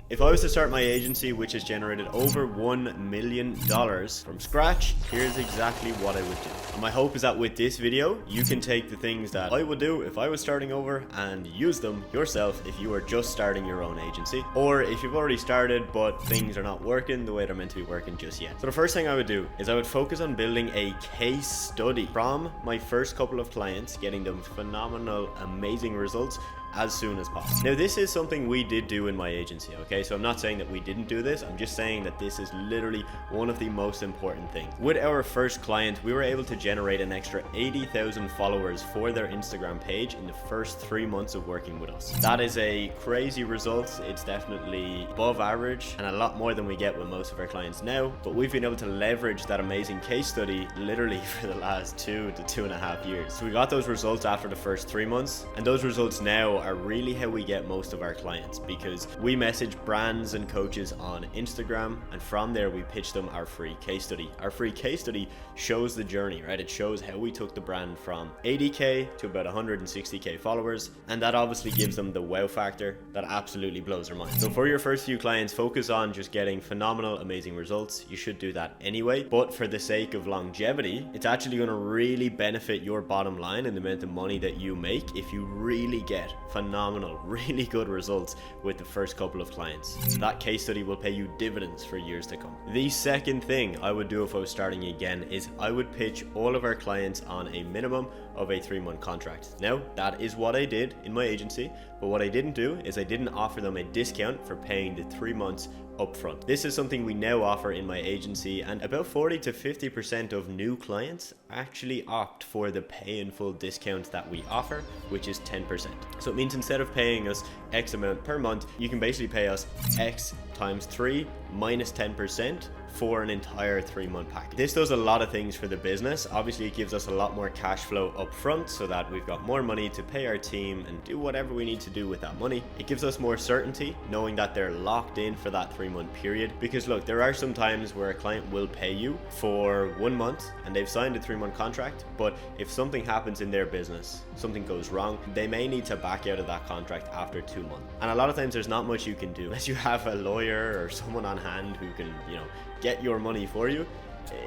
If I was to start my agency, which has generated over $1 million from scratch, here's exactly what I would do. And my hope is that with this video, you can take the things that I would do if I was starting over and use them yourself if you are just starting your own agency, or if you've already started but things are not working the way they're meant to be working just yet. So the first thing I would do is I would focus on building a case study from my first couple of clients, getting them phenomenal, amazing results as soon as possible. Now, this is something we did do in my agency, okay? So I'm not saying that we didn't do this, I'm just saying that this is literally one of the most important things. With our first client, we were able to generate an extra 80,000 followers for their Instagram page in the first 3 months of working with us. That is a crazy result. It's definitely above average and a lot more than we get with most of our clients now, but we've been able to leverage that amazing case study literally for the last 2 to 2.5 years. So we got those results after the first 3 months, and those results now are really how we get most of our clients, because we message brands and coaches on Instagram, and from there we pitch them our free case study. Our free case study shows the journey, right? It shows how we took the brand from 80k to about 160k followers, and that obviously gives them the wow factor that absolutely blows their mind. So for your first few clients, focus on just getting phenomenal, amazing results. You should do that anyway, but for the sake of longevity, it's actually going to really benefit your bottom line and the amount of money that you make if you really get phenomenal, really good results with the first couple of clients. That case study will pay you dividends for years to come. The second thing I would do if I was starting again is I would pitch all of our clients on a minimum of a 3-month contract. Now, that is what I did in my agency, but what I didn't do is I didn't offer them a discount for paying the 3 months upfront. This is something we now offer in my agency, and about 40 to 50% of new clients actually opt for the pay in full discount that we offer, which is 10%. So it means instead of paying us X amount per month, you can basically pay us X times 3 minus 10% for an entire 3-month package. This does a lot of things for the business. Obviously, it gives us a lot more cash flow up front so that we've got more money to pay our team and do whatever we need to do with that money. It gives us more certainty knowing that they're locked in for that 3-month period. Because look, there are some times where a client will pay you for 1 month and they've signed a 3-month contract, but if something happens in their business, something goes wrong, they may need to back out of that contract after 2 months. And a lot of times there's not much you can do unless you have a lawyer or someone on hand who can, get your money for you.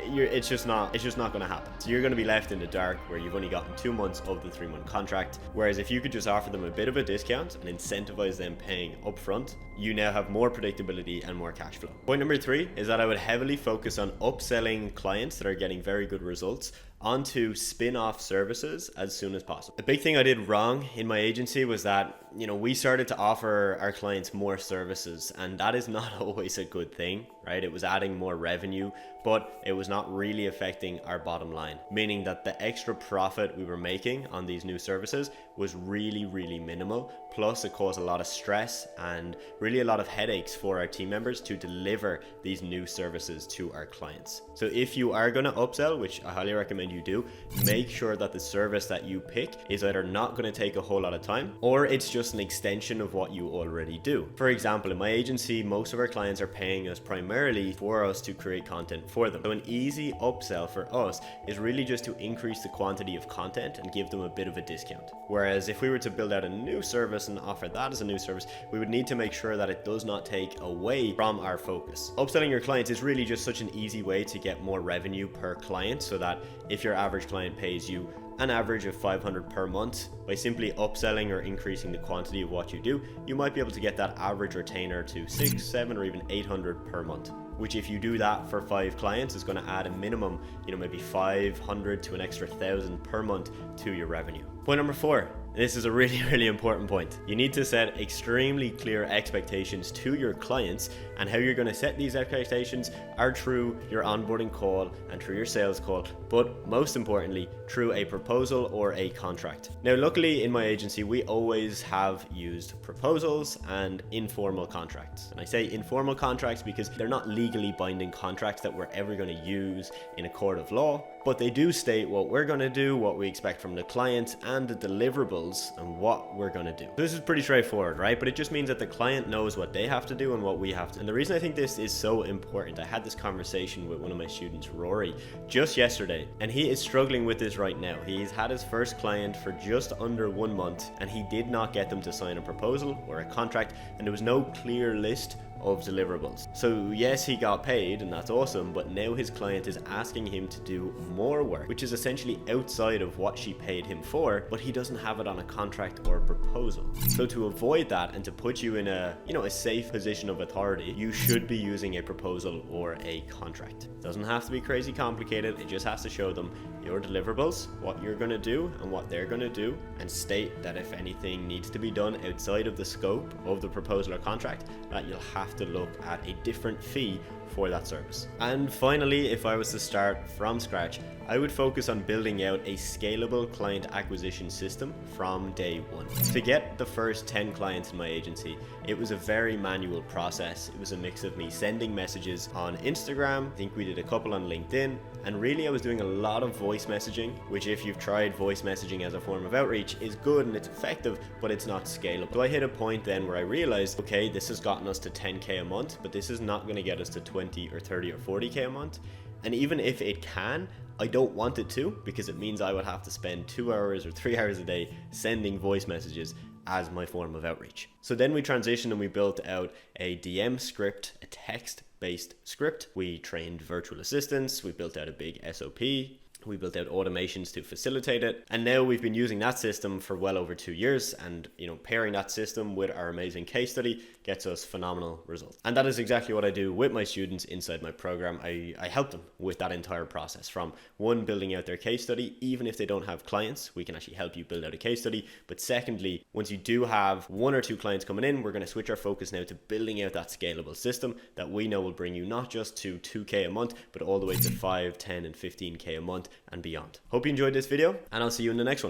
It's just not going to happen. So you're going to be left in the dark where you've only gotten 2 months of the 3-month contract. Whereas if you could just offer them a bit of a discount and incentivize them paying upfront, you now have more predictability and more cash flow. Point number 3 is that I would heavily focus on upselling clients that are getting very good results onto spin-off services as soon as possible. A big thing I did wrong in my agency was that, we started to offer our clients more services, and that is not always a good thing, right? It was adding more revenue, but it was not really affecting our bottom line, meaning that the extra profit we were making on these new services was really, really minimal. Plus, it caused a lot of stress and really a lot of headaches for our team members to deliver these new services to our clients. So if you are going to upsell, which I highly recommend you do, make sure that the service that you pick is either not going to take a whole lot of time, or it's just an extension of what you already do. For example, in my agency, most of our clients are paying us primarily for us to create content for them. So an easy upsell for us is really just to increase the quantity of content and give them a bit of a discount. Whereas if we were to build out a new service and offer that as a new service, we would need to make sure that it does not take away from our focus. Upselling your clients is really just such an easy way to get more revenue per client, so that if your average client pays you an average of $500 per month, by simply upselling or increasing the quantity of what you do, you might be able to get that average retainer to $600, $700, or even $800 per month. Which, if you do that for 5 clients, is going to add a minimum, maybe 500 to an extra 1,000 per month to your revenue. Point number 4. This is a really, really important point. You need to set extremely clear expectations to your clients, and how you're going to set these expectations are through your onboarding call and through your sales call, but most importantly, through a proposal or a contract. Now, luckily in my agency, we always have used proposals and informal contracts. And I say informal contracts because they're not legally binding contracts that we're ever going to use in a court of law, but they do state what we're going to do, what we expect from the client, and the deliverables and what we're going to do. This is pretty straightforward, right? But it just means that the client knows what they have to do and what we have to. And the reason I think this is so important, I had this conversation with one of my students, Rory, just yesterday, and he is struggling with this right now. He's had his first client for just under 1 month, and he did not get them to sign a proposal or a contract, and there was no clear list of deliverables. So yes, he got paid and that's awesome, but now his client is asking him to do more work, which is essentially outside of what she paid him for, but he doesn't have it on a contract or a proposal. So to avoid that and to put you in a safe position of authority, you should be using a proposal or a contract. It doesn't have to be crazy complicated. It just has to show them your deliverables, what you're going to do and what they're going to do, and state that if anything needs to be done outside of the scope of the proposal or contract, that you'll have to look at a different fee for that service. And finally, if I was to start from scratch, I would focus on building out a scalable client acquisition system from day one. To get the first 10 clients in my agency, it was a very manual process. It was a mix of me sending messages on Instagram, I think we did a couple on LinkedIn, and really I was doing a lot of voice messaging, which if you've tried voice messaging as a form of outreach is good and it's effective, but it's not scalable. So I hit a point then where I realized, okay, this has gotten us to 10K a month, but this is not going to get us to 20 or 30 or 40K a month. And even if it can, I don't want it to, because it means I would have to spend 2 hours or 3 hours a day sending voice messages as my form of outreach. So then we transitioned and we built out a DM script, a text-based script. We trained virtual assistants, we built out a big SOP, we built out automations to facilitate it, and now we've been using that system for well over 2 years, and pairing that system with our amazing case study gets us phenomenal results. And that is exactly what I do with my students inside my program. I help them with that entire process, from one, building out their case study. Even if they don't have clients, we can actually help you build out a case study. But secondly, once you do have 1 or 2 clients coming in, we're going to switch our focus now to building out that scalable system that we know will bring you not just to 2K a month, but all the way to 5, 10 and 15K a month and beyond. Hope you enjoyed this video, and I'll see you in the next one.